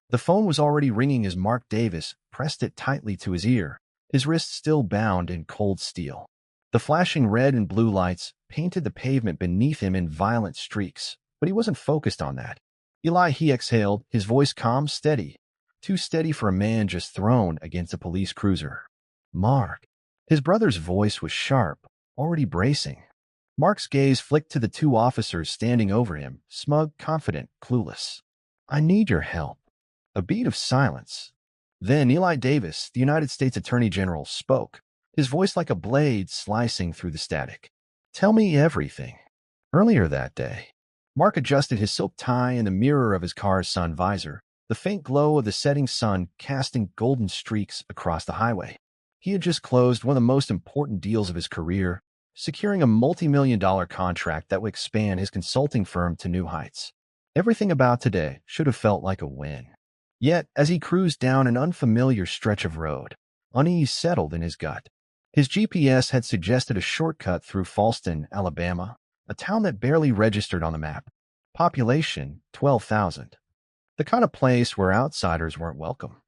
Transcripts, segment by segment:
The phone was already ringing as Mark Davis pressed it tightly to his ear, his wrist still bound in cold steel. The flashing red and blue lights painted the pavement beneath him in violent streaks, but he wasn't focused on that. Eli, he exhaled, his voice calm, steady, too steady for a man just thrown against a police cruiser. Mark. His brother's voice was sharp, already bracing. Mark's gaze flicked to the two officers standing over him, smug, confident, clueless. I need your help. A beat of silence. Then Eli Davis, the United States Attorney General, spoke, his voice like a blade slicing through the static. Tell me everything. Earlier that day, Mark adjusted his silk tie in the mirror of his car's sun visor, the faint glow of the setting sun casting golden streaks across the highway. He had just closed one of the most important deals of his career, securing a multi-million-dollar contract that would expand his consulting firm to new heights. Everything about today should have felt like a win. Yet, as he cruised down an unfamiliar stretch of road, unease settled in his gut. His GPS had suggested a shortcut through Falston, Alabama, a town that barely registered on the map. Population, 12,000. The kind of place where outsiders weren't welcome.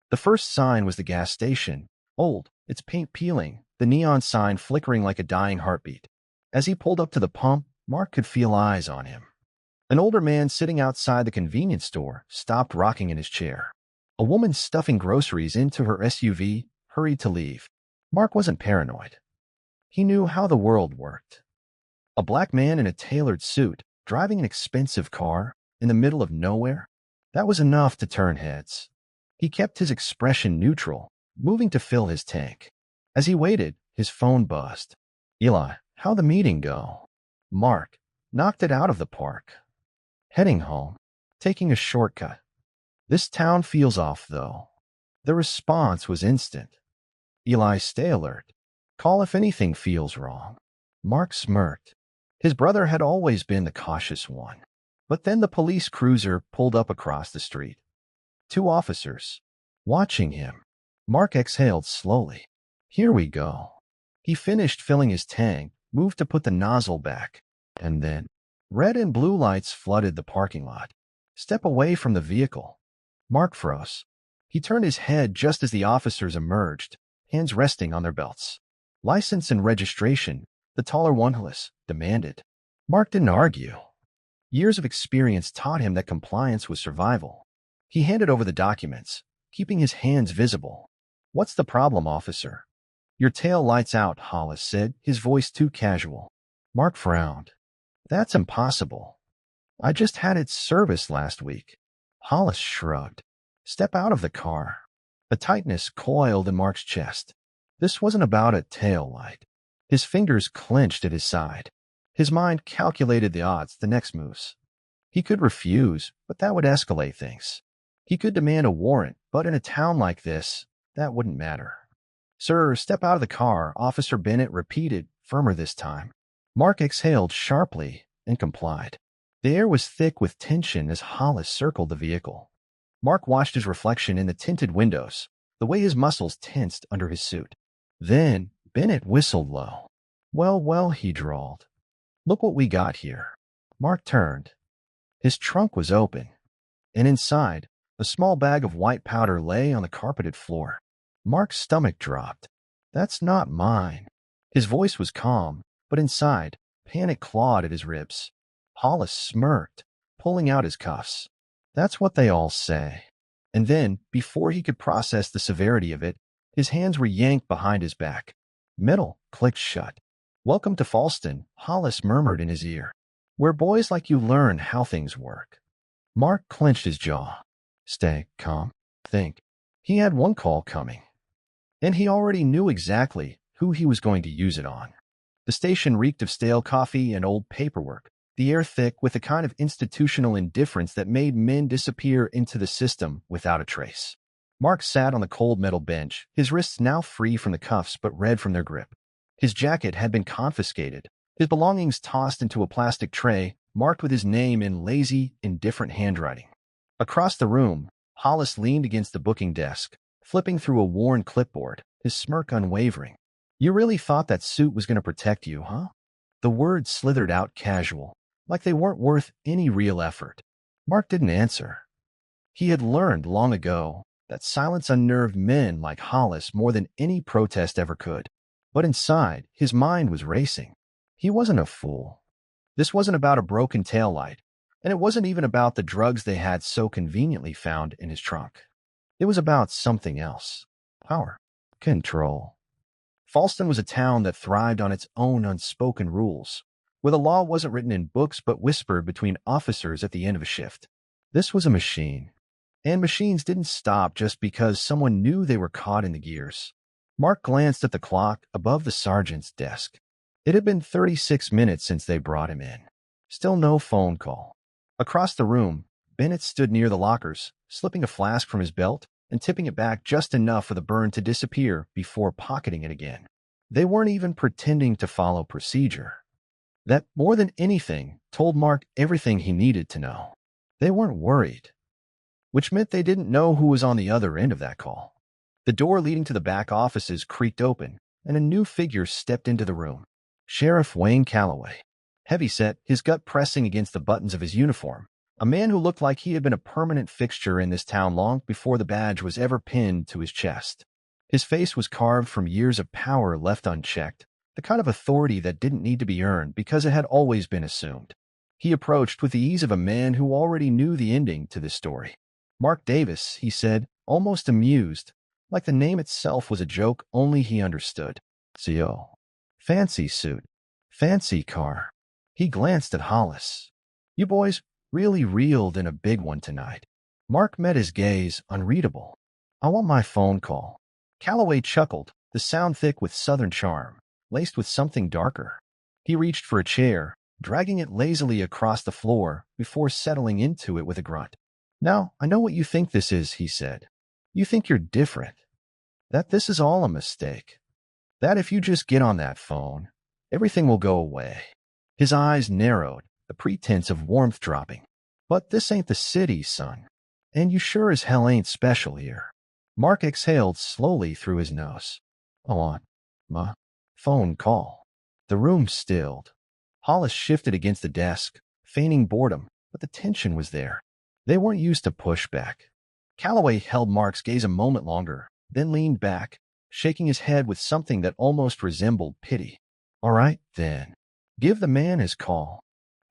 The first sign was the gas station, old, its paint peeling, the neon sign flickering like a dying heartbeat. As he pulled up to the pump, Mark could feel eyes on him. An older man sitting outside the convenience store stopped rocking in his chair. A woman stuffing groceries into her SUV hurried to leave. Mark wasn't paranoid. He knew how the world worked. A black man in a tailored suit, driving an expensive car in the middle of nowhere, that was enough to turn heads. He kept his expression neutral, moving to fill his tank. As he waited, his phone buzzed. Eli, how'd the meeting go? Mark, knocked it out of the park. Heading home, taking a shortcut. This town feels off, though. The response was instant. Eli, stay alert. Call if anything feels wrong. Mark smirked. His brother had always been the cautious one. But then the police cruiser pulled up across the street. Two officers, watching him. Mark exhaled slowly. Here we go. He finished filling his tank, moved to put the nozzle back, and then red and blue lights flooded the parking lot. Step away from the vehicle. Mark froze. He turned his head just as the officers emerged, hands resting on their belts. License and registration, the taller one demanded. Mark didn't argue. Years of experience taught him that compliance was survival. He handed over the documents, keeping his hands visible. What's the problem, officer? Your tail lights out, Hollis said, his voice too casual. Mark frowned. That's impossible. I just had it serviced last week. Hollis shrugged. Step out of the car. A tightness coiled in Mark's chest. This wasn't about a tail light. His fingers clenched at his side. His mind calculated the odds, the next moves. He could refuse, but that would escalate things. He could demand a warrant, but in a town like this, that wouldn't matter. Sir, step out of the car, Officer Bennett repeated, firmer this time. Mark exhaled sharply and complied. The air was thick with tension as Hollis circled the vehicle. Mark watched his reflection in the tinted windows, the way his muscles tensed under his suit. Then Bennett whistled low. Well, he drawled. Look what we got here. Mark turned. His trunk was open, and inside, a small bag of white powder lay on the carpeted floor. Mark's stomach dropped. That's not mine. His voice was calm, but inside, panic clawed at his ribs. Hollis smirked, pulling out his cuffs. That's what they all say. And then, before he could process the severity of it, his hands were yanked behind his back. Metal clicked shut. Welcome to Falston, Hollis murmured in his ear, where boys like you learn how things work. Mark clenched his jaw. Stay calm. Think. He had one call coming. And he already knew exactly who he was going to use it on. The station reeked of stale coffee and old paperwork, the air thick with a kind of institutional indifference that made men disappear into the system without a trace. Mark sat on the cold metal bench, his wrists now free from the cuffs but red from their grip. His jacket had been confiscated, his belongings tossed into a plastic tray marked with his name in lazy, indifferent handwriting. Across the room, Hollis leaned against the booking desk, flipping through a worn clipboard, his smirk unwavering. You really thought that suit was going to protect you, huh? The words slithered out casual, like they weren't worth any real effort. Mark didn't answer. He had learned long ago that silence unnerved men like Hollis more than any protest ever could. But inside, his mind was racing. He wasn't a fool. This wasn't about a broken taillight, and it wasn't even about the drugs they had so conveniently found in his trunk. It was about something else. Power. Control. Falston was a town that thrived on its own unspoken rules, where the law wasn't written in books but whispered between officers at the end of a shift. This was a machine. And machines didn't stop just because someone knew they were caught in the gears. Mark glanced at the clock above the sergeant's desk. It had been 36 minutes since they brought him in. Still no phone call. Across the room, Bennett stood near the lockers, slipping a flask from his belt and tipping it back just enough for the burn to disappear before pocketing it again. They weren't even pretending to follow procedure. That, more than anything, told Mark everything he needed to know. They weren't worried, which meant they didn't know who was on the other end of that call. The door leading to the back offices creaked open, and a new figure stepped into the room. Sheriff Wayne Calloway. Heavyset, his gut pressing against the buttons of his uniform. A man who looked like he had been a permanent fixture in this town long before the badge was ever pinned to his chest. His face was carved from years of power left unchecked, the kind of authority that didn't need to be earned because it had always been assumed. He approached with the ease of a man who already knew the ending to this story. Mark Davis, he said, almost amused, like the name itself was a joke only he understood. CO. Fancy suit. Fancy car. He glanced at Hollis. You boys really reeled in a big one tonight. Mark met his gaze, unreadable. I want my phone call. Calloway chuckled, the sound thick with southern charm, laced with something darker. He reached for a chair, dragging it lazily across the floor before settling into it with a grunt. Now, I know what you think this is, he said. You think you're different. That this is all a mistake. That if you just get on that phone, everything will go away. His eyes narrowed, the pretense of warmth dropping. But this ain't the city, son. And you sure as hell ain't special here. Mark exhaled slowly through his nose. I want my phone call. The room stilled. Hollis shifted against the desk, feigning boredom, but the tension was there. They weren't used to pushback. Calloway held Mark's gaze a moment longer, then leaned back, shaking his head with something that almost resembled pity. All right, then. Give the man his call.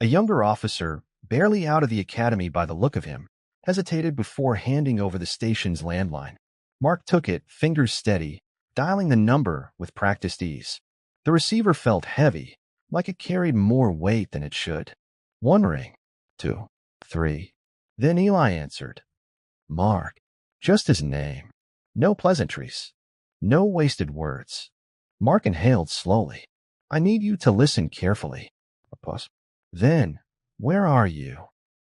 A younger officer, barely out of the academy by the look of him, hesitated before handing over the station's landline. Mark took it, fingers steady, dialing the number with practiced ease. The receiver felt heavy, like it carried more weight than it should. One ring, 2, 3. Then Eli answered. Mark, just his name. No pleasantries. No wasted words. Mark inhaled slowly. I need you to listen carefully. A pause. Then, where are you?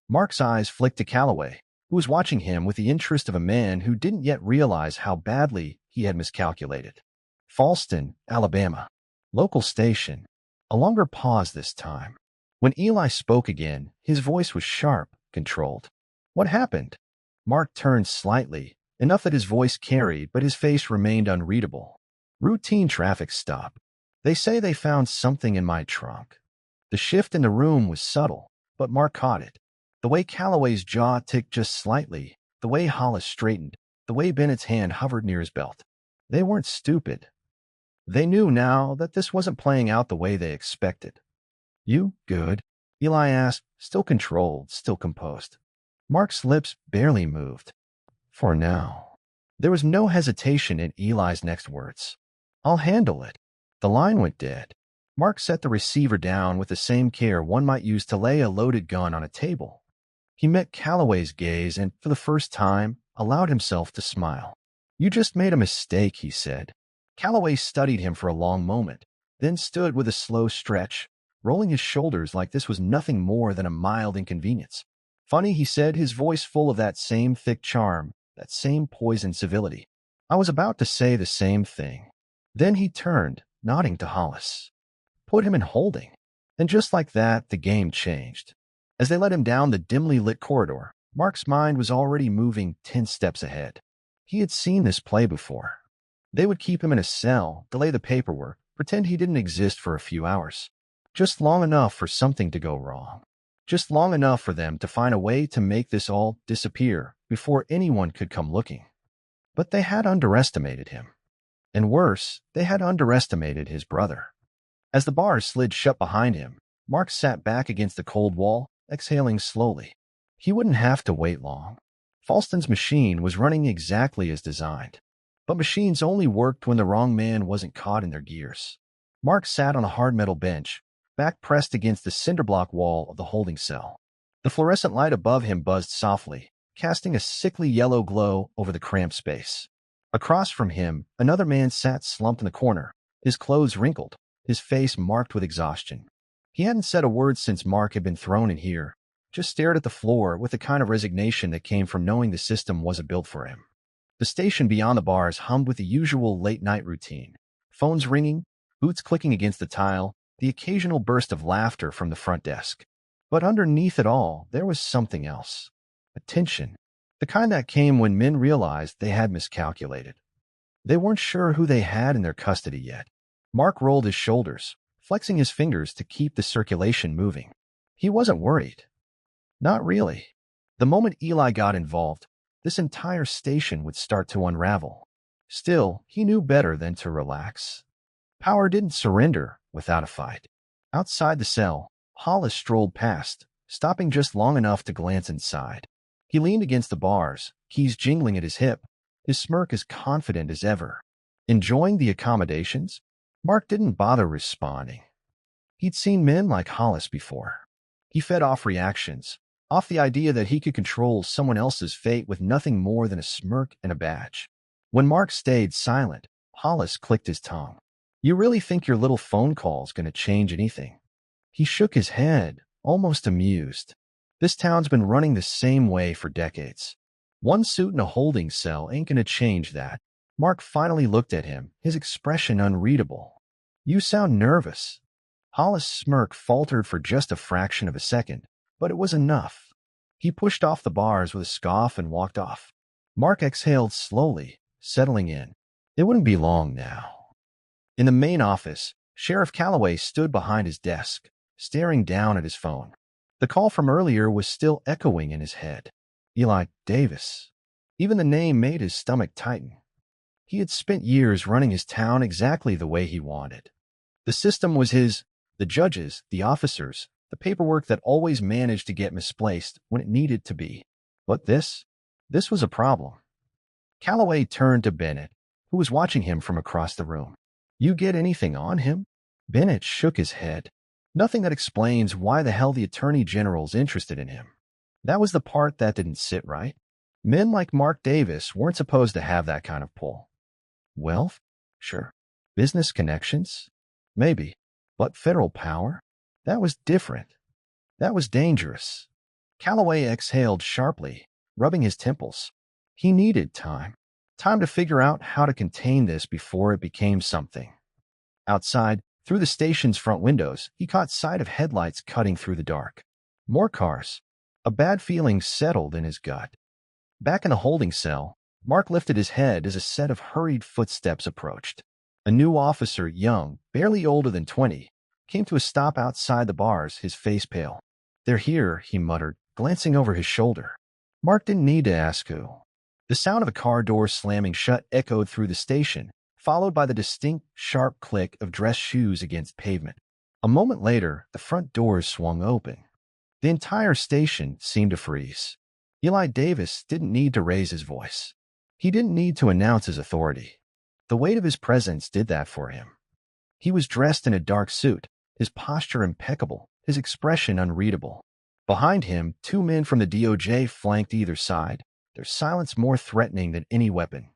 Mark's eyes flicked to Calloway, who was watching him with the interest of a man who didn't yet realize how badly he had miscalculated. Falston, Alabama. Local station. A longer pause this time. When Eli spoke again, his voice was sharp, controlled. What happened? Mark turned slightly, enough that his voice carried, but his face remained unreadable. Routine traffic stop. They say they found something in my trunk. The shift in the room was subtle, but Mark caught it. The way Calloway's jaw ticked just slightly, the way Hollis straightened, the way Bennett's hand hovered near his belt. They weren't stupid. They knew now that this wasn't playing out the way they expected. You good? Eli asked, still controlled, still composed. Mark's lips barely moved. For now. There was no hesitation in Eli's next words. I'll handle it. The line went dead. Mark set the receiver down with the same care one might use to lay a loaded gun on a table. He met Calloway's gaze and, for the first time, allowed himself to smile. You just made a mistake, he said. Calloway studied him for a long moment, then stood with a slow stretch, rolling his shoulders like this was nothing more than a mild inconvenience. Funny, he said, his voice full of that same thick charm, that same poisoned civility. I was about to say the same thing. Then he turned, nodding to Hollis. Put him in holding. And just like that, the game changed. As they led him down the dimly lit corridor, Mark's mind was already moving 10 steps ahead. He had seen this play before. They would keep him in a cell, delay the paperwork, pretend he didn't exist for a few hours. Just long enough for something to go wrong. Just long enough for them to find a way to make this all disappear before anyone could come looking. But they had underestimated him. And worse, they had underestimated his brother. As the bars slid shut behind him, Mark sat back against the cold wall, exhaling slowly. He wouldn't have to wait long. Falston's machine was running exactly as designed. But machines only worked when the wrong man wasn't caught in their gears. Mark sat on a hard metal bench, back pressed against the cinderblock wall of the holding cell. The fluorescent light above him buzzed softly, casting a sickly yellow glow over the cramped space. Across from him, another man sat slumped in the corner, his clothes wrinkled, his face marked with exhaustion. He hadn't said a word since Mark had been thrown in here, just stared at the floor with the kind of resignation that came from knowing the system wasn't built for him. The station beyond the bars hummed with the usual late-night routine. Phones ringing, boots clicking against the tile, the occasional burst of laughter from the front desk. But underneath it all, there was something else. A tension. The kind that came when men realized they had miscalculated. They weren't sure who they had in their custody yet. Mark rolled his shoulders, flexing his fingers to keep the circulation moving. He wasn't worried. Not really. The moment Eli got involved, this entire station would start to unravel. Still, he knew better than to relax. Power didn't surrender without a fight. Outside the cell, Hollis strolled past, stopping just long enough to glance inside. He leaned against the bars, keys jingling at his hip, his smirk as confident as ever. Enjoying the accommodations? Mark didn't bother responding. He'd seen men like Hollis before. He fed off reactions, off the idea that he could control someone else's fate with nothing more than a smirk and a badge. When Mark stayed silent, Hollis clicked his tongue. You really think your little phone call's going to change anything? He shook his head, almost amused. This town's been running the same way for decades. One suit in a holding cell ain't going to change that. Mark finally looked at him, his expression unreadable. You sound nervous. Hollis' smirk faltered for just a fraction of a second, but it was enough. He pushed off the bars with a scoff and walked off. Mark exhaled slowly, settling in. It wouldn't be long now. In the main office, Sheriff Calloway stood behind his desk, staring down at his phone. The call from earlier was still echoing in his head. Eli Davis. Even the name made his stomach tighten. He had spent years running his town exactly the way he wanted. The system was his, the judges, the officers, the paperwork that always managed to get misplaced when it needed to be. But this was a problem. Calloway turned to Bennett, who was watching him from across the room. You get anything on him? Bennett shook his head. Nothing that explains why the hell the Attorney General's interested in him. That was the part that didn't sit right. Men like Mark Davis weren't supposed to have that kind of pull. Wealth? Sure. Business connections? Maybe. But federal power? That was different. That was dangerous. Calloway exhaled sharply, rubbing his temples. He needed time. Time to figure out how to contain this before it became something. Outside, through the station's front windows, he caught sight of headlights cutting through the dark. More cars. A bad feeling settled in his gut. Back in the holding cell, Mark lifted his head as a set of hurried footsteps approached. A new officer, young, barely older than 20, came to a stop outside the bars, his face pale. They're here, he muttered, glancing over his shoulder. Mark didn't need to ask who. The sound of a car door slamming shut echoed through the station, followed by the distinct, sharp click of dressed shoes against pavement. A moment later, the front doors swung open. The entire station seemed to freeze. Eli Davis didn't need to raise his voice. He didn't need to announce his authority. The weight of his presence did that for him. He was dressed in a dark suit, his posture impeccable, his expression unreadable. Behind him, 2 men from the DOJ flanked either side, their silence more threatening than any weapon.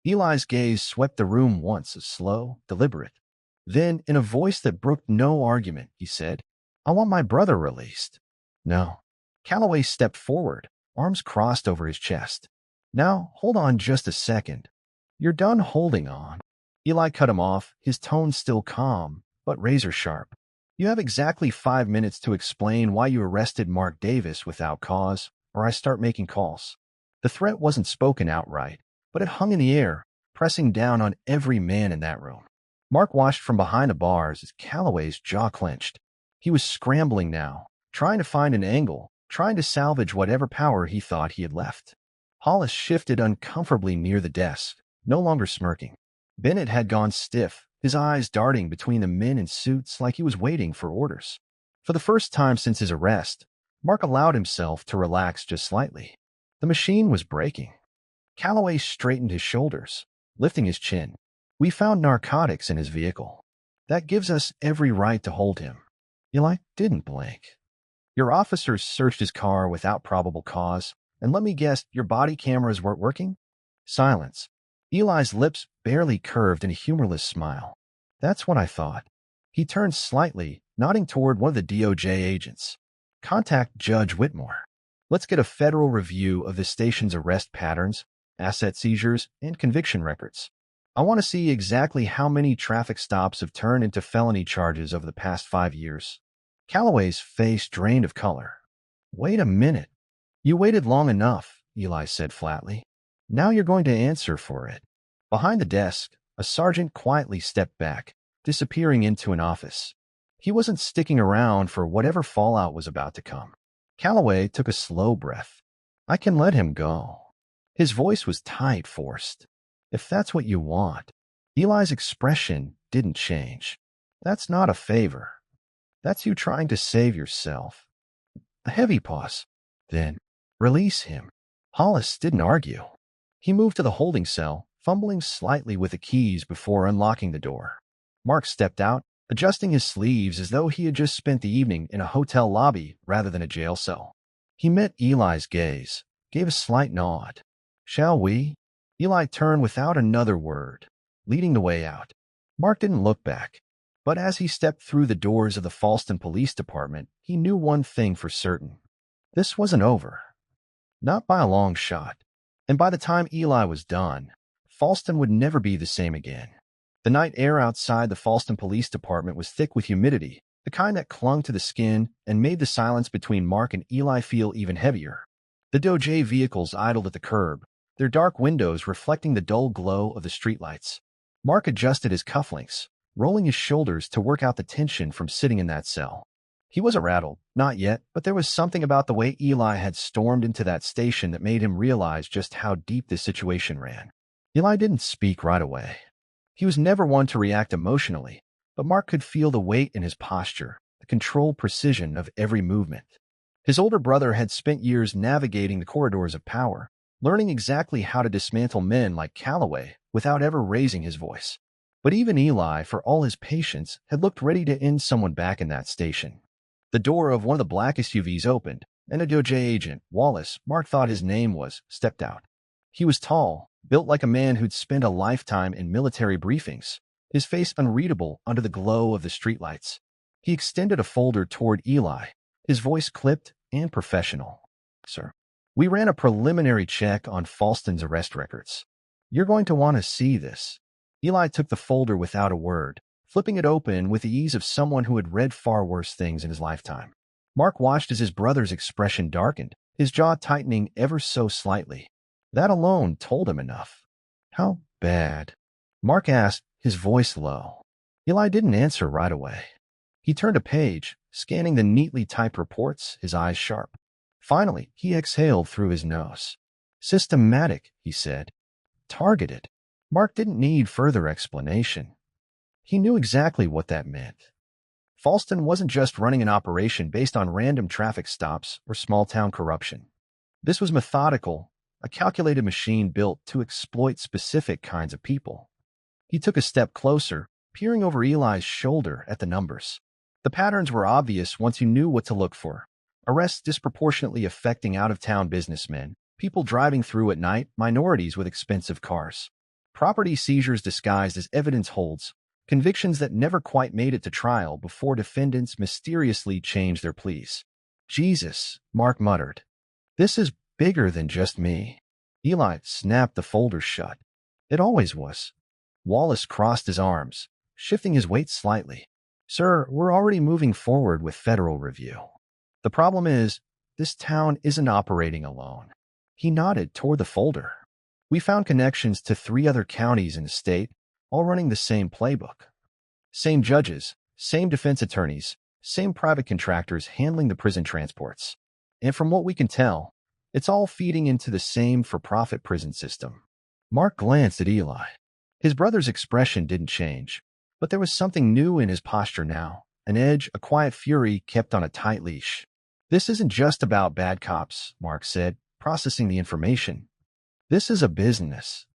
Eli's gaze swept the room once, slow, deliberate. Then, in a voice that brooked no argument, he said, I want my brother released. No. Calloway stepped forward, arms crossed over his chest. Now, hold on just a second. You're done holding on. Eli cut him off, his tone still calm, but razor sharp. You have exactly 5 minutes to explain why you arrested Mark Davis without cause, or I start making calls. The threat wasn't spoken outright, but it hung in the air, pressing down on every man in that room. Mark watched from behind the bars as Calloway's jaw clenched. He was scrambling now, trying to find an angle, trying to salvage whatever power he thought he had left. Hollis shifted uncomfortably near the desk, no longer smirking. Bennett had gone stiff, his eyes darting between the men in suits like he was waiting for orders. For the first time since his arrest, Mark allowed himself to relax just slightly. The machine was breaking. Calloway straightened his shoulders, lifting his chin. We found narcotics in his vehicle. That gives us every right to hold him. Eli didn't blink. Your officers searched his car without probable cause, and let me guess, your body cameras weren't working? Silence. Eli's lips barely curved in a humorless smile. That's what I thought. He turned slightly, nodding toward one of the DOJ agents. Contact Judge Whitmore. Let's get a federal review of the station's arrest patterns, asset seizures, and conviction records. I want to see exactly how many traffic stops have turned into felony charges over the past 5 years. Calloway's face drained of color. Wait a minute. You waited long enough, Eli said flatly. Now you're going to answer for it. Behind the desk, a sergeant quietly stepped back, disappearing into an office. He wasn't sticking around for whatever fallout was about to come. Calloway took a slow breath. I can let him go. His voice was tight, forced. If that's what you want. Eli's expression didn't change. That's not a favor. That's you trying to save yourself. A heavy pause. Then, release him. Hollis didn't argue. He moved to the holding cell, fumbling slightly with the keys before unlocking the door. Mark stepped out, adjusting his sleeves as though he had just spent the evening in a hotel lobby rather than a jail cell. He met Eli's gaze, gave a slight nod. Shall we? Eli turned without another word, leading the way out. Mark didn't look back, but as he stepped through the doors of the Falston Police Department, he knew one thing for certain. This wasn't over. Not by a long shot. And by the time Eli was done, Falston would never be the same again. The night air outside the Falston Police Department was thick with humidity, the kind that clung to the skin and made the silence between Mark and Eli feel even heavier. The DOJ vehicles idled at the curb, their dark windows reflecting the dull glow of the streetlights. Mark adjusted his cufflinks, rolling his shoulders to work out the tension from sitting in that cell. He wasn't rattled, not yet, but there was something about the way Eli had stormed into that station that made him realize just how deep this situation ran. Eli didn't speak right away. He was never one to react emotionally, but Mark could feel the weight in his posture, the controlled precision of every movement. His older brother had spent years navigating the corridors of power, learning exactly how to dismantle men like Calloway without ever raising his voice. But even Eli, for all his patience, had looked ready to end someone back in that station. The door of one of the black SUVs opened, and a DOJ agent, Wallace, Mark thought his name was, stepped out. He was tall, built like a man who'd spent a lifetime in military briefings, his face unreadable under the glow of the streetlights. He extended a folder toward Eli, his voice clipped and professional. Sir, we ran a preliminary check on Falston's arrest records. You're going to want to see this. Eli took the folder without a word, flipping it open with the ease of someone who had read far worse things in his lifetime. Mark watched as his brother's expression darkened, his jaw tightening ever so slightly. That alone told him enough. How bad? Mark asked, his voice low. Eli didn't answer right away. He turned a page, scanning the neatly typed reports, his eyes sharp. Finally, he exhaled through his nose. Systematic, he said. Targeted. Mark didn't need further explanation. He knew exactly what that meant. Falston wasn't just running an operation based on random traffic stops or small-town corruption. This was methodical, a calculated machine built to exploit specific kinds of people. He took a step closer, peering over Eli's shoulder at the numbers. The patterns were obvious once you knew what to look for. Arrests disproportionately affecting out-of-town businessmen, people driving through at night, minorities with expensive cars. Property seizures disguised as evidence holds, convictions that never quite made it to trial before defendants mysteriously changed their pleas. Jesus, Mark muttered. This is bigger than just me. Eli snapped the folder shut. It always was. Wallace crossed his arms, shifting his weight slightly. Sir, we're already moving forward with federal review. The problem is, this town isn't operating alone. He nodded toward the folder. We found connections to 3 other counties in the state, all running the same playbook. Same judges, same defense attorneys, same private contractors handling the prison transports. And from what we can tell, It's all feeding into the same for-profit prison system. Mark glanced at Eli. His brother's expression didn't change, but there was something new in his posture now, an edge, a quiet fury kept on a tight leash. This isn't just about bad cops, Mark said, processing the information. This is a business.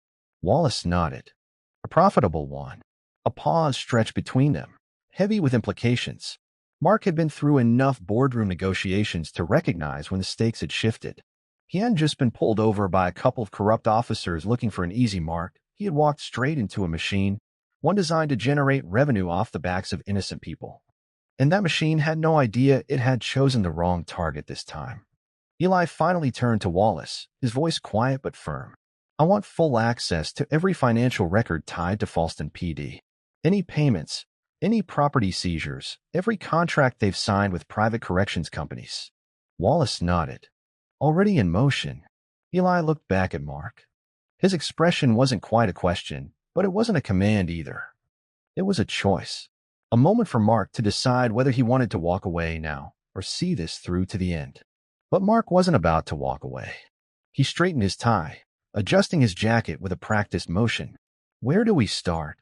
Wallace nodded. A profitable one. A pause stretched between them, heavy with implications. Mark had been through enough boardroom negotiations to recognize when the stakes had shifted. He hadn't just been pulled over by a couple of corrupt officers looking for an easy mark. He had walked straight into a machine, one designed to generate revenue off the backs of innocent people. And that machine had no idea it had chosen the wrong target this time. Eli finally turned to Wallace, his voice quiet but firm. I want full access to every financial record tied to Falston PD. Any payments, any property seizures, every contract they've signed with private corrections companies. Wallace nodded. Already in motion. Eli looked back at Mark. His expression wasn't quite a question, but it wasn't a command either. It was a choice. A moment for Mark to decide whether he wanted to walk away now or see this through to the end. But Mark wasn't about to walk away. He straightened his tie, adjusting his jacket with a practiced motion. Where do we start?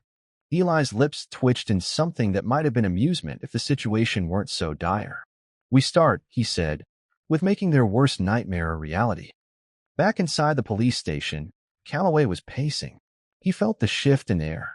Eli's lips twitched in something that might have been amusement if the situation weren't so dire. We start, he said, with making their worst nightmare a reality. Back inside the police station, Calloway was pacing. He felt the shift in air.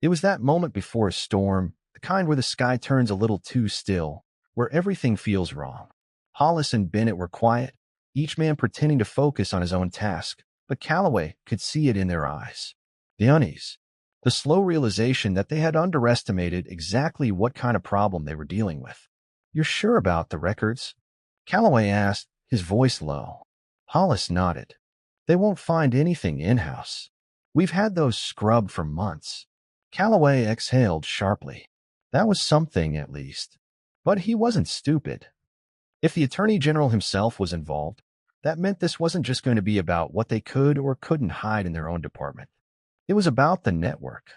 It was that moment before a storm, the kind where the sky turns a little too still, where everything feels wrong. Hollis and Bennett were quiet, each man pretending to focus on his own task, but Calloway could see it in their eyes. The unease. The slow realization that they had underestimated exactly what kind of problem they were dealing with. You're sure about the records? Calloway asked, his voice low. Hollis nodded. They won't find anything in-house. We've had those scrubbed for months. Calloway exhaled sharply. That was something, at least. But he wasn't stupid. If the Attorney General himself was involved, that meant this wasn't just going to be about what they could or couldn't hide in their own department. It was about the network.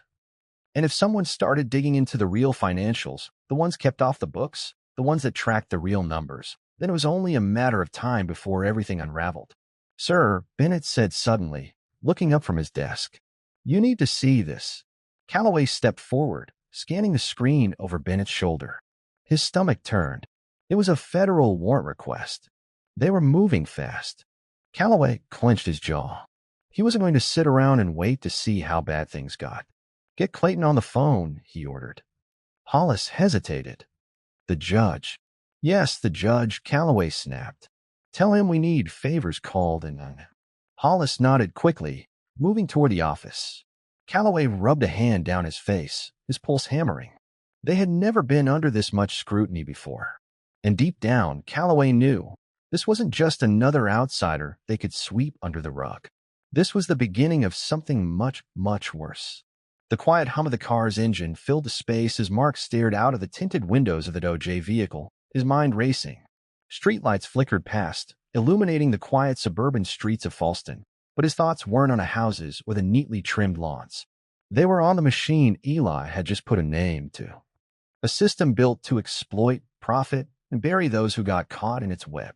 And if someone started digging into the real financials, the ones kept off the books, the ones that tracked the real numbers, then it was only a matter of time before everything unraveled. Sir, Bennett said suddenly, looking up from his desk. You need to see this. Calloway stepped forward, scanning the screen over Bennett's shoulder. His stomach turned. It was a federal warrant request. They were moving fast. Calloway clenched his jaw. He wasn't going to sit around and wait to see how bad things got. Get Clayton on the phone, he ordered. Hollis hesitated. The judge. Yes, the judge, Calloway snapped. Tell him we need favors called and... Hollis nodded quickly, moving toward the office. Calloway rubbed a hand down his face, his pulse hammering. They had never been under this much scrutiny before. And deep down, Calloway knew this wasn't just another outsider they could sweep under the rug. This was the beginning of something much, much worse. The quiet hum of the car's engine filled the space as Mark stared out of the tinted windows of the Dodge vehicle, his mind racing. Streetlights flickered past, illuminating the quiet suburban streets of Falston, but his thoughts weren't on the houses or the neatly trimmed lawns. They were on the machine Eli had just put a name to. A system built to exploit, profit, and bury those who got caught in its web.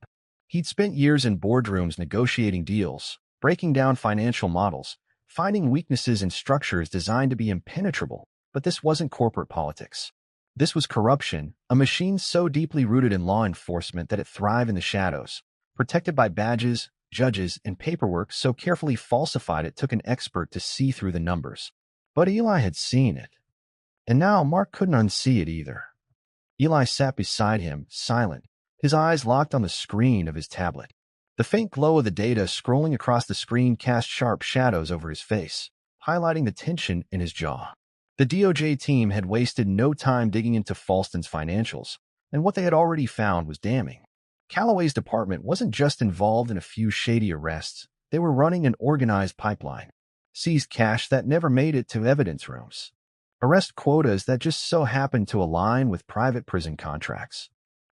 He'd spent years in boardrooms negotiating deals, breaking down financial models, finding weaknesses in structures designed to be impenetrable, but this wasn't corporate politics. This was corruption, a machine so deeply rooted in law enforcement that it thrived in the shadows, protected by badges, judges, and paperwork so carefully falsified it took an expert to see through the numbers. But Eli had seen it. And now Mark couldn't unsee it either. Eli sat beside him, silent, his eyes locked on the screen of his tablet. The faint glow of the data scrolling across the screen cast sharp shadows over his face, highlighting the tension in his jaw. The DOJ team had wasted no time digging into Falston's financials, and what they had already found was damning. Calloway's department wasn't just involved in a few shady arrests, they were running an organized pipeline. Seized cash that never made it to evidence rooms. Arrest quotas that just so happened to align with private prison contracts.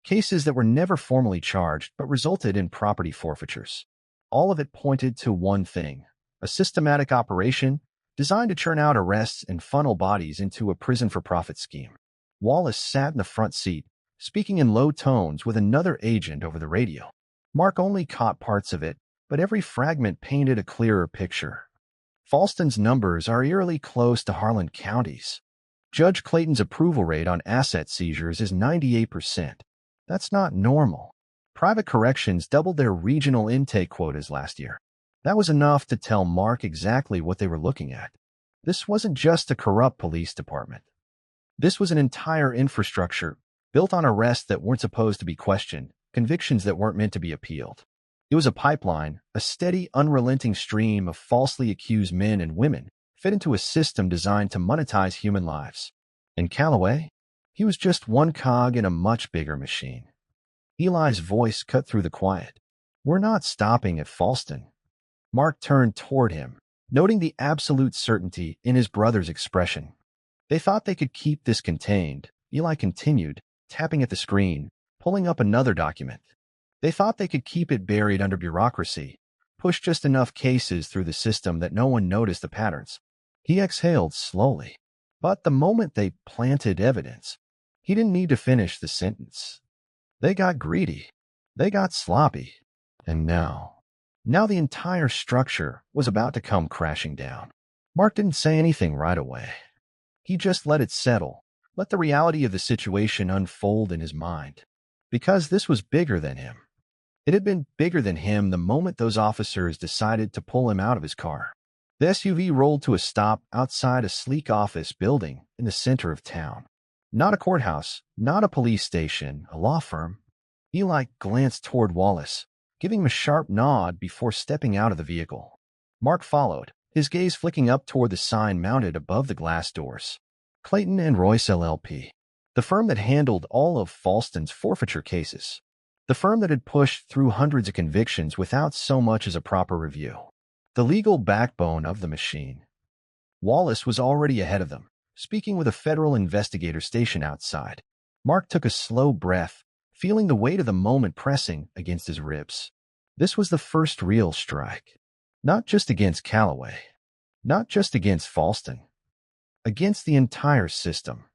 Cases that were never formally charged but resulted in property forfeitures. All of it pointed to one thing, a systematic operation designed to churn out arrests and funnel bodies into a prison-for-profit scheme. Wallace sat in the front seat, speaking in low tones with another agent over the radio. Mark only caught parts of it, but every fragment painted a clearer picture. Falston's numbers are eerily close to Harlan County's. Judge Clayton's approval rate on asset seizures is 98%. That's not normal. Private corrections doubled their regional intake quotas last year. That was enough to tell Mark exactly what they were looking at. This wasn't just a corrupt police department. This was an entire infrastructure built on arrests that weren't supposed to be questioned, convictions that weren't meant to be appealed. It was a pipeline, a steady, unrelenting stream of falsely accused men and women fit into a system designed to monetize human lives. And Calloway? He was just one cog in a much bigger machine. Eli's voice cut through the quiet. We're not stopping at Falston. Mark turned toward him, noting the absolute certainty in his brother's expression. They thought they could keep this contained. Eli continued, tapping at the screen, pulling up another document. They thought they could keep it buried under bureaucracy, push just enough cases through the system that no one noticed the patterns. He exhaled slowly. But the moment they planted evidence, he didn't need to finish the sentence. They got greedy. They got sloppy. And now the entire structure was about to come crashing down. Mark didn't say anything right away. He just let it settle, let the reality of the situation unfold in his mind. Because this was bigger than him. It had been bigger than him the moment those officers decided to pull him out of his car. The SUV rolled to a stop outside a sleek office building in the center of town. Not a courthouse, not a police station, a law firm. Eli glanced toward Wallace, giving him a sharp nod before stepping out of the vehicle. Mark followed, his gaze flicking up toward the sign mounted above the glass doors. Clayton and Royce LLP, the firm that handled all of Falston's forfeiture cases. The firm that had pushed through hundreds of convictions without so much as a proper review. The legal backbone of the machine. Wallace was already ahead of them, speaking with a federal investigator stationed outside. Mark took a slow breath, feeling the weight of the moment pressing against his ribs. This was the first real strike. Not just against Calloway. Not just against Falston. Against the entire system.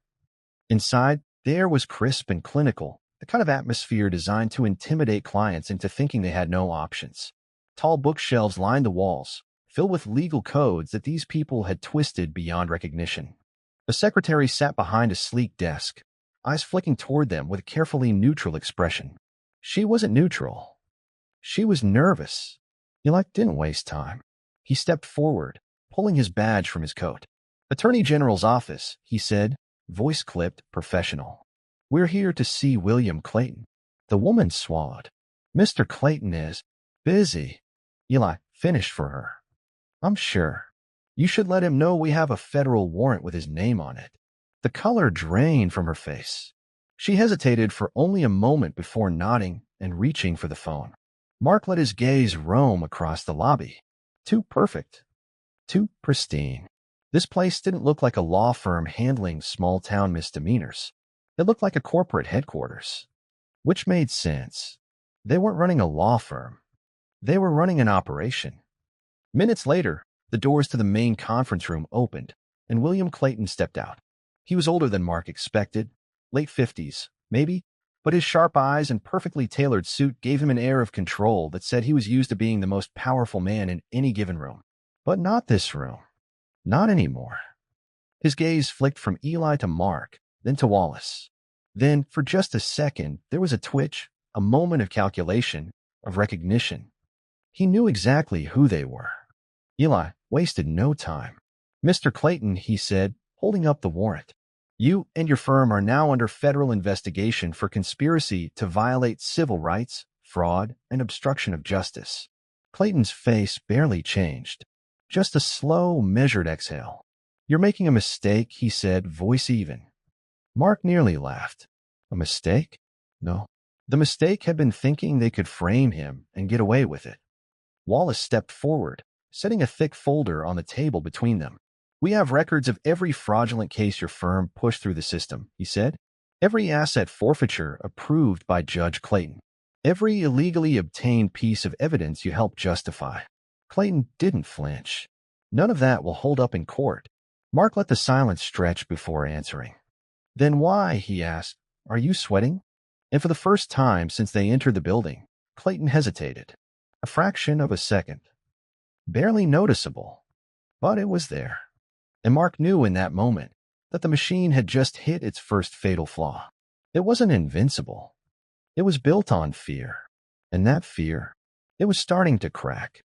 Inside, the air was crisp and clinical, the kind of atmosphere designed to intimidate clients into thinking they had no options. Tall bookshelves lined the walls, filled with legal codes that these people had twisted beyond recognition. A secretary sat behind a sleek desk, eyes flicking toward them with a carefully neutral expression. She wasn't neutral. She was nervous. Eli didn't waste time. He stepped forward, pulling his badge from his coat. Attorney General's office, he said, voice clipped, professional. We're here to see William Clayton. The woman swallowed. Mr. Clayton is busy. Eli finished for her. I'm sure. You should let him know we have a federal warrant with his name on it. The color drained from her face. She hesitated for only a moment before nodding and reaching for the phone. Mark let his gaze roam across the lobby. Too perfect. Too pristine. This place didn't look like a law firm handling small-town misdemeanors. It looked like a corporate headquarters. Which made sense. They weren't running a law firm. They were running an operation. Minutes later, the doors to the main conference room opened, and William Clayton stepped out. He was older than Mark expected, late 50s, maybe, but his sharp eyes and perfectly tailored suit gave him an air of control that said he was used to being the most powerful man in any given room. But not this room. Not anymore. His gaze flicked from Eli to Mark, then to Wallace. Then, for just a second, there was a twitch, a moment of calculation, of recognition. He knew exactly who they were. Eli wasted no time. Mr. Clayton, he said, holding up the warrant. You and your firm are now under federal investigation for conspiracy to violate civil rights, fraud, and obstruction of justice. Clayton's face barely changed. Just a slow, measured exhale. You're making a mistake, he said, voice even. Mark nearly laughed. A mistake? No. The mistake had been thinking they could frame him and get away with it. Wallace stepped forward, setting a thick folder on the table between them. We have records of every fraudulent case your firm pushed through the system, he said. Every asset forfeiture approved by Judge Clayton. Every illegally obtained piece of evidence you helped justify. Clayton didn't flinch. None of that will hold up in court. Mark let the silence stretch before answering. Then why, he asked, are you sweating? And for the first time since they entered the building, Clayton hesitated. A fraction of a second. Barely noticeable, but it was there. And Mark knew in that moment that the machine had just hit its first fatal flaw. It wasn't invincible. It was built on fear. And that fear, it was starting to crack.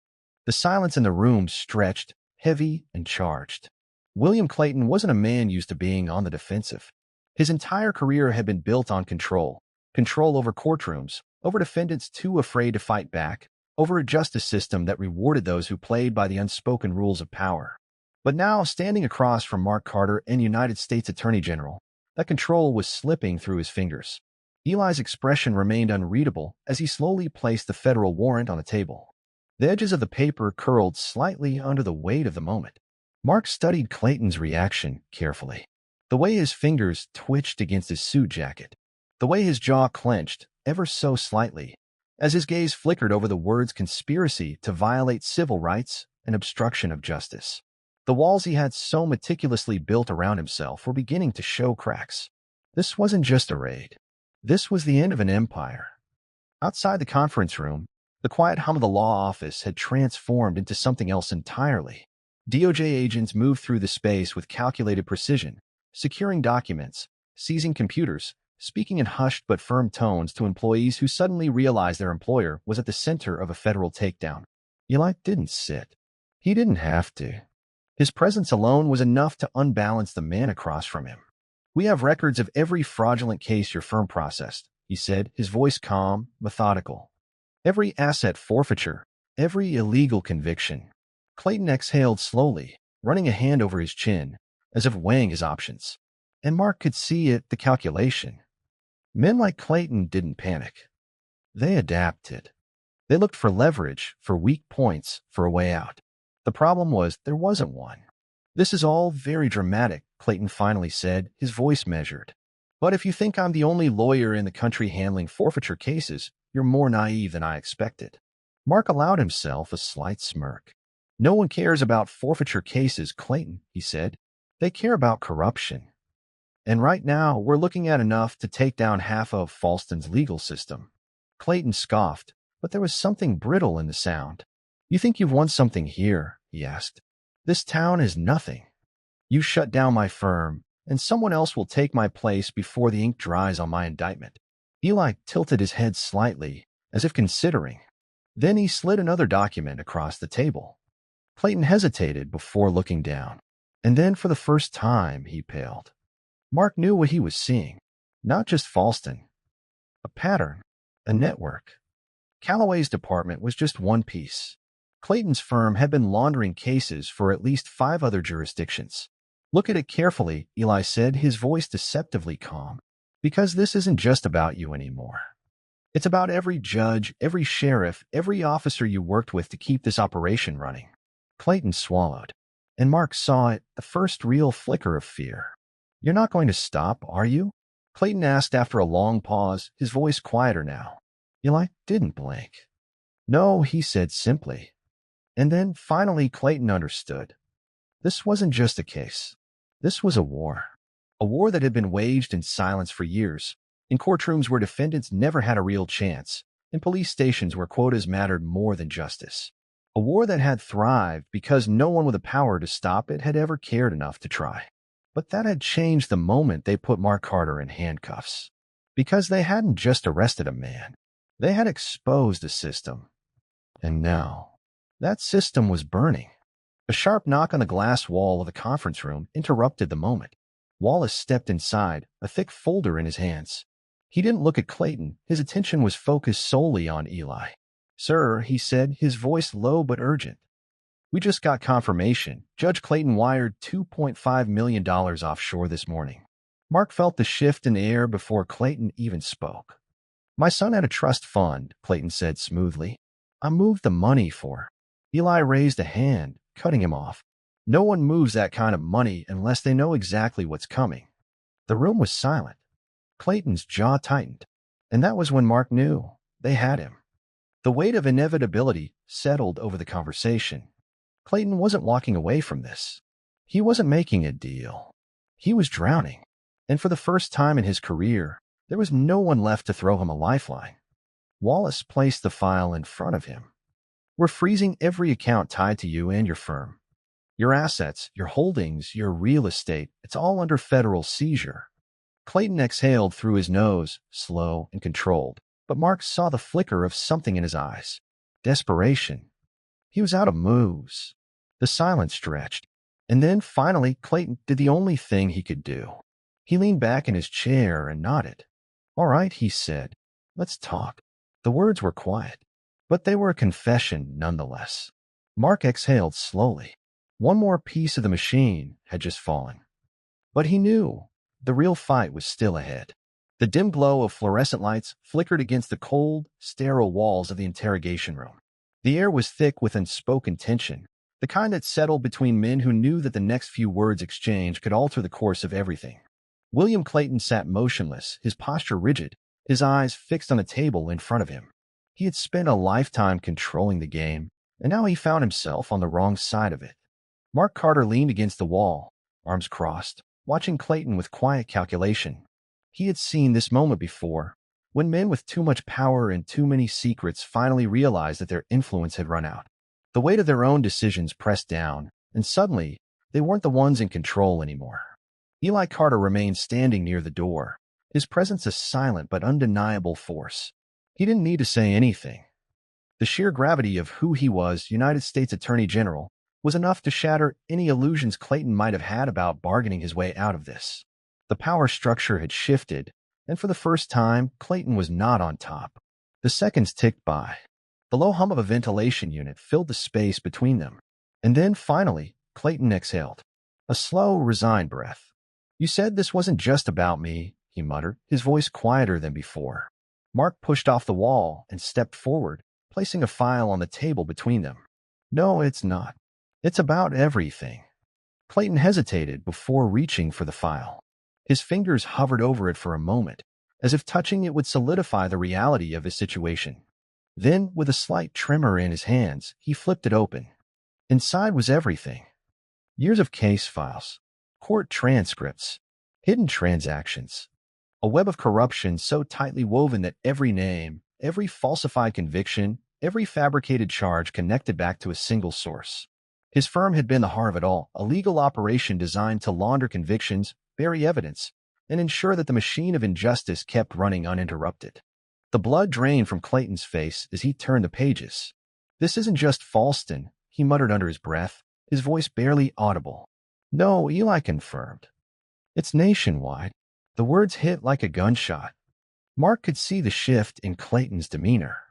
The silence in the room stretched, heavy and charged. William Clayton wasn't a man used to being on the defensive. His entire career had been built on control. Control over courtrooms, over defendants too afraid to fight back, over a justice system that rewarded those who played by the unspoken rules of power. But now, standing across from Mark Carter and United States Attorney General, that control was slipping through his fingers. Eli's expression remained unreadable as he slowly placed the federal warrant on the table. The edges of the paper curled slightly under the weight of the moment. Mark studied Clayton's reaction carefully. The way his fingers twitched against his suit jacket. The way his jaw clenched, ever so slightly, as his gaze flickered over the words conspiracy to violate civil rights and obstruction of justice. The walls he had so meticulously built around himself were beginning to show cracks. This wasn't just a raid. This was the end of an empire. Outside the conference room, the quiet hum of the law office had transformed into something else entirely. DOJ agents moved through the space with calculated precision, securing documents, seizing computers, speaking in hushed but firm tones to employees who suddenly realized their employer was at the center of a federal takedown. Eli didn't sit. He didn't have to. His presence alone was enough to unbalance the man across from him. "We have records of every fraudulent case your firm processed," he said, his voice calm, methodical. "Every asset forfeiture, every illegal conviction." Clayton exhaled slowly, running a hand over his chin, as if weighing his options. And Mark could see it, the calculation. Men like Clayton didn't panic. They adapted. They looked for leverage, for weak points, for a way out. The problem was there wasn't one. "This is all very dramatic," Clayton finally said, his voice measured. "But if you think I'm the only lawyer in the country handling forfeiture cases, you're more naive than I expected." Mark allowed himself a slight smirk. "No one cares about forfeiture cases, Clayton," he said. "They care about corruption. And right now, we're looking at enough to take down half of Falston's legal system." Clayton scoffed, but there was something brittle in the sound. "You think you've won something here?" he asked. "This town is nothing. You shut down my firm, and someone else will take my place before the ink dries on my indictment." Eli tilted his head slightly, as if considering. Then he slid another document across the table. Clayton hesitated before looking down, and then for the first time he paled. Mark knew what he was seeing. Not just Falston. A pattern. A network. Calloway's department was just one piece. Clayton's firm had been laundering cases for at least 5 other jurisdictions. "Look at it carefully," Eli said, his voice deceptively calm. "Because this isn't just about you anymore. It's about every judge, every sheriff, every officer you worked with to keep this operation running." Clayton swallowed, and Mark saw it, the first real flicker of fear. "You're not going to stop, are you?" Clayton asked after a long pause, his voice quieter now. Eli didn't blink. "No," he said simply. And then, finally, Clayton understood. This wasn't just a case. This was a war. A war that had been waged in silence for years, in courtrooms where defendants never had a real chance, in police stations where quotas mattered more than justice. A war that had thrived because no one with the power to stop it had ever cared enough to try. But that had changed the moment they put Mark Carter in handcuffs. Because they hadn't just arrested a man. They had exposed a system. And now, that system was burning. A sharp knock on the glass wall of the conference room interrupted the moment. Wallace stepped inside, a thick folder in his hands. He didn't look at Clayton. His attention was focused solely on Eli. "Sir," he said, his voice low but urgent. "We just got confirmation. Judge Clayton wired $2.5 million offshore this morning." Mark felt the shift in the air before Clayton even spoke. "My son had a trust fund," Clayton said smoothly. "I moved the money for." Eli raised a hand, cutting him off. "No one moves that kind of money unless they know exactly what's coming." The room was silent. Clayton's jaw tightened. And that was when Mark knew they had him. The weight of inevitability settled over the conversation. Clayton wasn't walking away from this. He wasn't making a deal. He was drowning. And for the first time in his career, there was no one left to throw him a lifeline. Wallace placed the file in front of him. We're freezing every account tied to you and your firm. Your assets, your holdings, your real estate, it's all under federal seizure. Clayton exhaled through his nose, slow and controlled, but Mark saw the flicker of something in his eyes. Desperation. He was out of moves. The silence stretched. And then, finally, Clayton did the only thing he could do. He leaned back in his chair and nodded. "All right," he said. "Let's talk." The words were quiet, but they were a confession nonetheless. Mark exhaled slowly. One more piece of the machine had just fallen. But he knew the real fight was still ahead. The dim glow of fluorescent lights flickered against the cold, sterile walls of the interrogation room. The air was thick with unspoken tension, the kind that settled between men who knew that the next few words exchanged could alter the course of everything. William Clayton sat motionless, his posture rigid, his eyes fixed on the table in front of him. He had spent a lifetime controlling the game, and now he found himself on the wrong side of it. Mark Carter leaned against the wall, arms crossed, watching Clayton with quiet calculation. He had seen this moment before, when men with too much power and too many secrets finally realized that their influence had run out. The weight of their own decisions pressed down, and suddenly, they weren't the ones in control anymore. Eli Carter remained standing near the door, his presence a silent but undeniable force. He didn't need to say anything. The sheer gravity of who he was, United States Attorney General, was enough to shatter any illusions Clayton might have had about bargaining his way out of this. The power structure had shifted, and for the first time, Clayton was not on top. The seconds ticked by. The low hum of a ventilation unit filled the space between them. And then, finally, Clayton exhaled. A slow, resigned breath. "You said this wasn't just about me," he muttered, his voice quieter than before. Mark pushed off the wall and stepped forward, placing a file on the table between them. "No, it's not. It's about everything." Clayton hesitated before reaching for the file. His fingers hovered over it for a moment, as if touching it would solidify the reality of his situation. Then, with a slight tremor in his hands, he flipped it open. Inside was everything. Years of case files, court transcripts, hidden transactions, a web of corruption so tightly woven that every name, every falsified conviction, every fabricated charge connected back to a single source. His firm had been the heart of it all, a legal operation designed to launder convictions, bury evidence, and ensure that the machine of injustice kept running uninterrupted. The blood drained from Clayton's face as he turned the pages. "This isn't just Falston," he muttered under his breath, his voice barely audible. "No," Eli confirmed. "It's nationwide." The words hit like a gunshot. Mark could see the shift in Clayton's demeanor.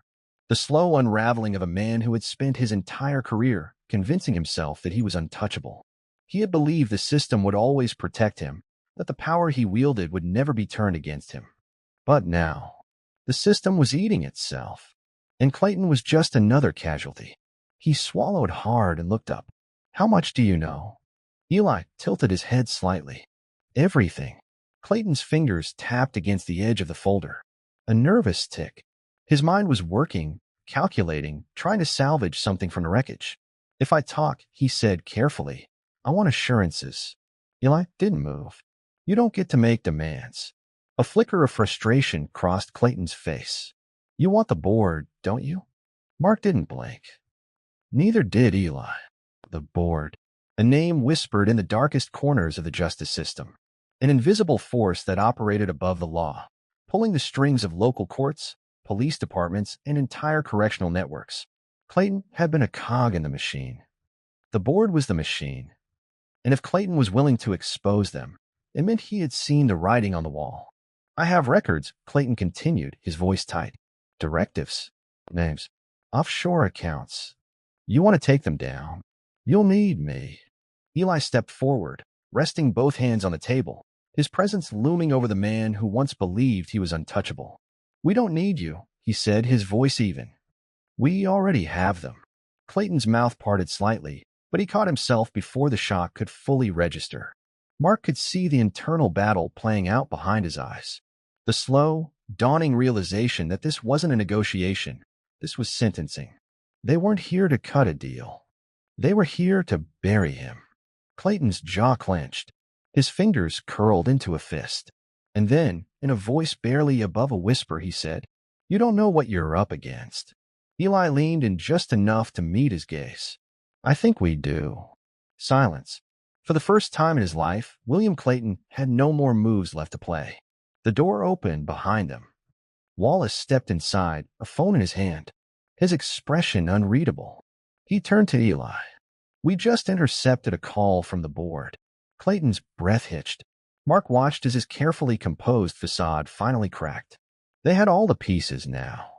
The slow unraveling of a man who had spent his entire career convincing himself that he was untouchable. He had believed the system would always protect him, that the power he wielded would never be turned against him. But now, the system was eating itself, and Clayton was just another casualty. He swallowed hard and looked up. "How much do you know?" Eli tilted his head slightly. "Everything." Clayton's fingers tapped against the edge of the folder. A nervous tick. His mind was working, calculating, trying to salvage something from the wreckage. "If I talk," he said carefully, "I want assurances." Eli didn't move. "You don't get to make demands." A flicker of frustration crossed Clayton's face. "You want the board, don't you?" Mark didn't blink. Neither did Eli. The board. A name whispered in the darkest corners of the justice system. An invisible force that operated above the law, pulling the strings of local courts, police departments, and entire correctional networks. Clayton had been a cog in the machine. The board was the machine. And if Clayton was willing to expose them, it meant he had seen the writing on the wall. "I have records," Clayton continued, his voice tight. "Directives, names, offshore accounts. You want to take them down? You'll need me." Eli stepped forward, resting both hands on the table, his presence looming over the man who once believed he was untouchable. "We don't need you," he said, his voice even. "We already have them." Clayton's mouth parted slightly, but he caught himself before the shock could fully register. Mark could see the internal battle playing out behind his eyes. The slow, dawning realization that this wasn't a negotiation, this was sentencing. They weren't here to cut a deal. They were here to bury him. Clayton's jaw clenched. His fingers curled into a fist. And then, in a voice barely above a whisper, he said, "You don't know what you're up against." Eli leaned in just enough to meet his gaze. I think we do. Silence. For the first time in his life, William Clayton had no more moves left to play. The door opened behind them. Wallace stepped inside, a phone in his hand, his expression unreadable. He turned to Eli. We just intercepted a call from the board. Clayton's breath hitched. Mark watched as his carefully composed facade finally cracked. They had all the pieces now.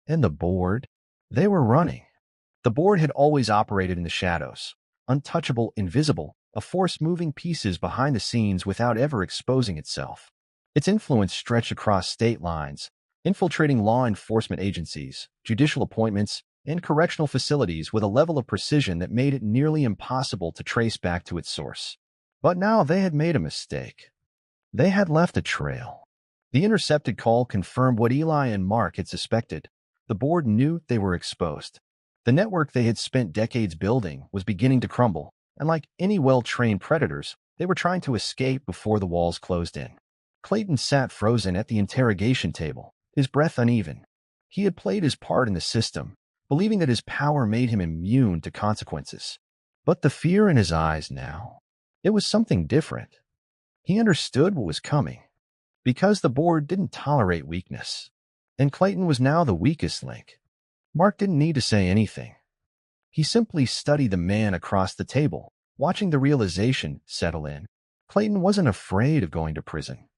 And the board? They were running. The board had always operated in the shadows, untouchable, invisible, a force moving pieces behind the scenes without ever exposing itself. Its influence stretched across state lines, infiltrating law enforcement agencies, judicial appointments, and correctional facilities with a level of precision that made it nearly impossible to trace back to its source. But now they had made a mistake. They had left a trail. The intercepted call confirmed what Eli and Mark had suspected. The board knew they were exposed. The network they had spent decades building was beginning to crumble, and like any well-trained predators, they were trying to escape before the walls closed in. Clayton sat frozen at the interrogation table, his breath uneven. He had played his part in the system, believing that his power made him immune to consequences. But the fear in his eyes now, it was something different. He understood what was coming, because the board didn't tolerate weakness, and Clayton was now the weakest link. Mark didn't need to say anything. He simply studied the man across the table, watching the realization settle in. Clayton wasn't afraid of going to prison.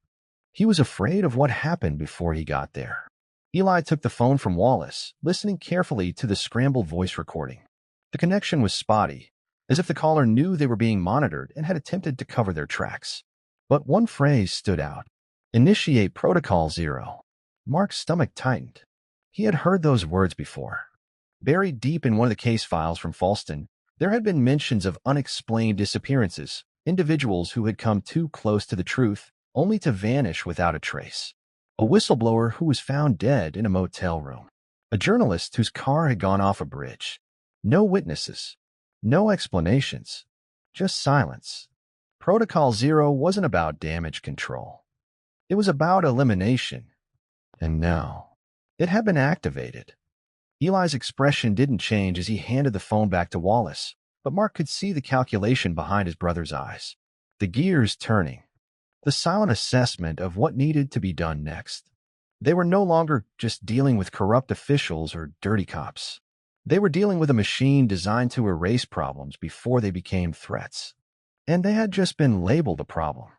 He was afraid of what happened before he got there. Eli took the phone from Wallace, listening carefully to the scrambled voice recording. The connection was spotty, as if the caller knew they were being monitored and had attempted to cover their tracks. But one phrase stood out. Initiate Protocol 0. Mark's stomach tightened. He had heard those words before. Buried deep in one of the case files from Falston, there had been mentions of unexplained disappearances, individuals who had come too close to the truth, only to vanish without a trace. A whistleblower who was found dead in a motel room. A journalist whose car had gone off a bridge. No witnesses. No explanations. Just silence. Protocol 0 wasn't about damage control. It was about elimination. And now, it had been activated. Eli's expression didn't change as he handed the phone back to Wallace, but Mark could see the calculation behind his brother's eyes. The gears turning. The silent assessment of what needed to be done next. They were no longer just dealing with corrupt officials or dirty cops. They were dealing with a machine designed to erase problems before they became threats. And they had just been labeled a problem.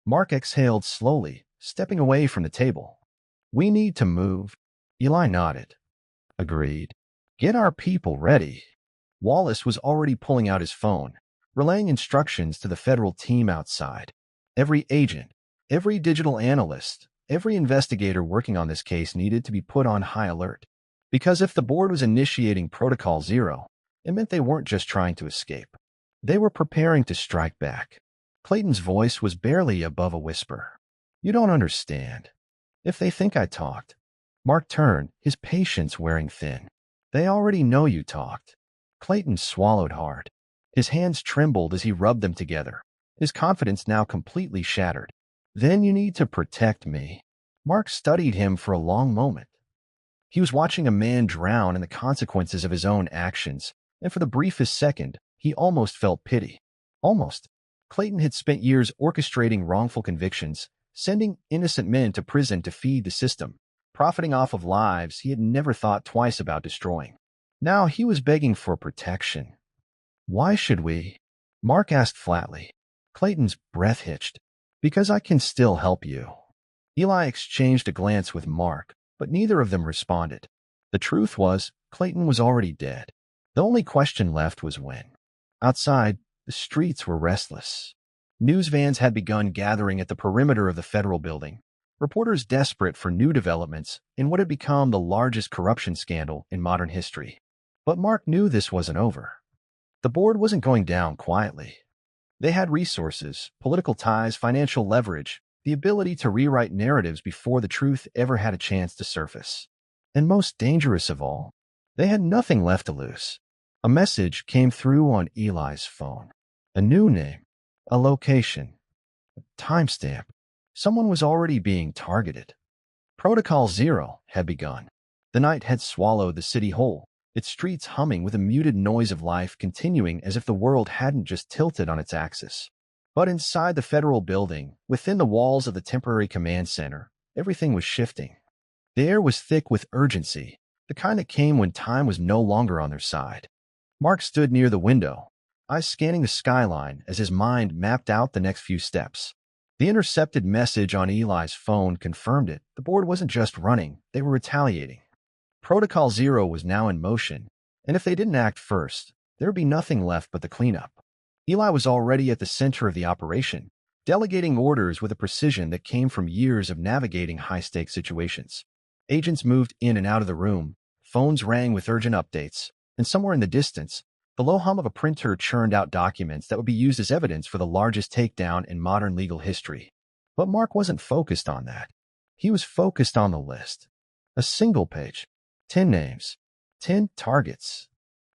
Mark exhaled slowly, stepping away from the table. We need to move. Eli nodded. Agreed. Get our people ready. Wallace was already pulling out his phone, relaying instructions to the federal team outside. Every agent, every digital analyst, every investigator working on this case needed to be put on high alert. Because if the board was initiating Protocol 0, it meant they weren't just trying to escape. They were preparing to strike back. Clayton's voice was barely above a whisper. You don't understand. If they think I talked. Mark turned, his patience wearing thin. They already know you talked. Clayton swallowed hard. His hands trembled as he rubbed them together, his confidence now completely shattered. Then you need to protect me. Mark studied him for a long moment. He was watching a man drown in the consequences of his own actions, and for the briefest second, he almost felt pity. Almost. Clayton had spent years orchestrating wrongful convictions, sending innocent men to prison to feed the system, profiting off of lives he had never thought twice about destroying. Now he was begging for protection. Why should we? Mark asked flatly. Clayton's breath hitched. Because I can still help you. Eli exchanged a glance with Mark, but neither of them responded. The truth was, Clayton was already dead. The only question left was when. Outside, the streets were restless. News vans had begun gathering at the perimeter of the federal building, reporters desperate for new developments in what had become the largest corruption scandal in modern history. But Mark knew this wasn't over. The board wasn't going down quietly. They had resources, political ties, financial leverage, the ability to rewrite narratives before the truth ever had a chance to surface. And most dangerous of all, they had nothing left to lose. A message came through on Eli's phone. A new name, a location, a timestamp. Someone was already being targeted. Protocol 0 had begun. The night had swallowed the city whole, its streets humming with a muted noise of life continuing as if the world hadn't just tilted on its axis. But inside the federal building, within the walls of the temporary command center, everything was shifting. The air was thick with urgency, the kind that came when time was no longer on their side. Mark stood near the window, eyes scanning the skyline as his mind mapped out the next few steps. The intercepted message on Eli's phone confirmed it. The board wasn't just running, they were retaliating. Protocol Zero was now in motion, and if they didn't act first, there would be nothing left but the cleanup. Eli was already at the center of the operation, delegating orders with a precision that came from years of navigating high-stakes situations. Agents moved in and out of the room, phones rang with urgent updates, and somewhere in the distance, the low hum of a printer churned out documents that would be used as evidence for the largest takedown in modern legal history. But Mark wasn't focused on that. He was focused on the list. A single page. 10 names. 10 targets.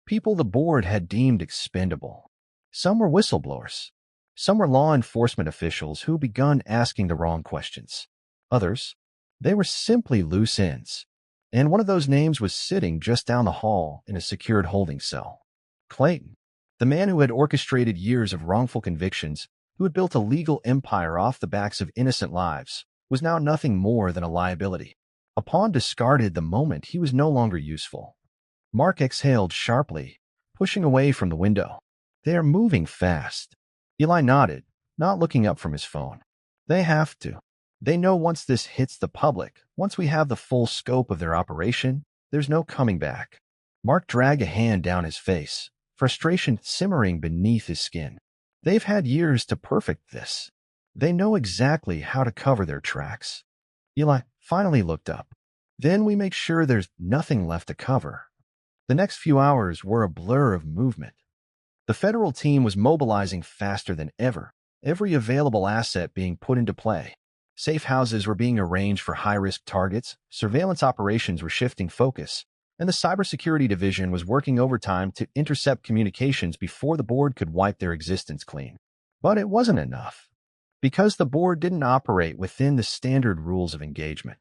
People the board had deemed expendable. Some were whistleblowers. Some were law enforcement officials who begun asking the wrong questions. Others, they were simply loose ends. And one of those names was sitting just down the hall in a secured holding cell. Clayton, the man who had orchestrated years of wrongful convictions, who had built a legal empire off the backs of innocent lives, was now nothing more than a liability. A pawn discarded the moment he was no longer useful. Mark exhaled sharply, pushing away from the window. They are moving fast. Eli nodded, not looking up from his phone. They have to. They know once this hits the public, once we have the full scope of their operation, there's no coming back. Mark dragged a hand down his face, frustration simmering beneath his skin. They've had years to perfect this. They know exactly how to cover their tracks. Eli finally looked up. Then we make sure there's nothing left to cover. The next few hours were a blur of movement. The federal team was mobilizing faster than ever, every available asset being put into play. Safe houses were being arranged for high-risk targets, surveillance operations were shifting focus, and the cybersecurity division was working overtime to intercept communications before the board could wipe their existence clean. But it wasn't enough, because the board didn't operate within the standard rules of engagement.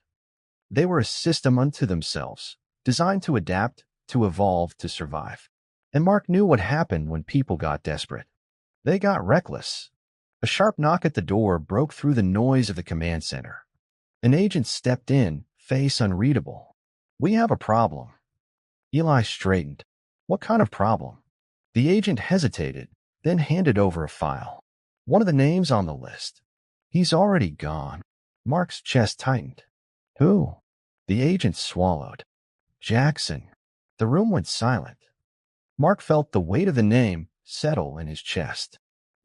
They were a system unto themselves, designed to adapt, to evolve, to survive. And Mark knew what happened when people got desperate. They got reckless. A sharp knock at the door broke through the noise of the command center. An agent stepped in, face unreadable. "We have a problem." Eli straightened. "What kind of problem?" The agent hesitated, then handed over a file. "One of the names on the list. He's already gone." Mark's chest tightened. "Who?" The agent swallowed. "Jackson." The room went silent. Mark felt the weight of the name settle in his chest.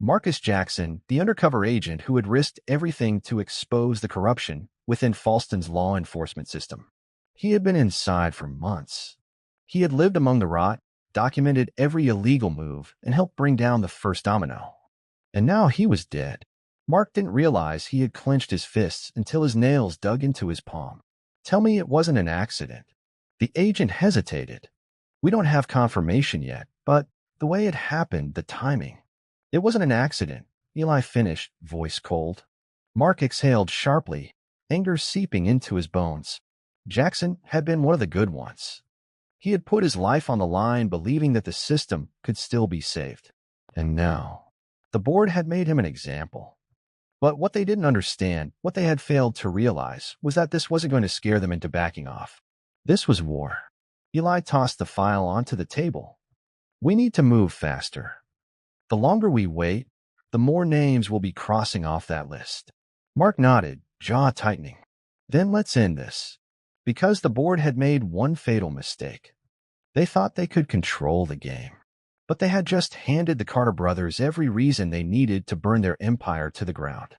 Marcus Jackson, the undercover agent who had risked everything to expose the corruption within Falston's law enforcement system. He had been inside for months. He had lived among the rot, documented every illegal move, and helped bring down the first domino. And now he was dead. Mark didn't realize he had clenched his fists until his nails dug into his palm. "Tell me it wasn't an accident." The agent hesitated. "We don't have confirmation yet, but the way it happened, the timing." "It wasn't an accident," Eli finished, voice cold. Mark exhaled sharply, anger seeping into his bones. Jackson had been one of the good ones. He had put his life on the line believing that the system could still be saved. And now, the board had made him an example. But what they didn't understand, what they had failed to realize, was that this wasn't going to scare them into backing off. This was war. Eli tossed the file onto the table. "We need to move faster. The longer we wait, the more names will be crossing off that list." Mark nodded, jaw tightening. "Then let's end this." Because the board had made one fatal mistake. They thought they could control the game. But they had just handed the Carter brothers every reason they needed to burn their empire to the ground.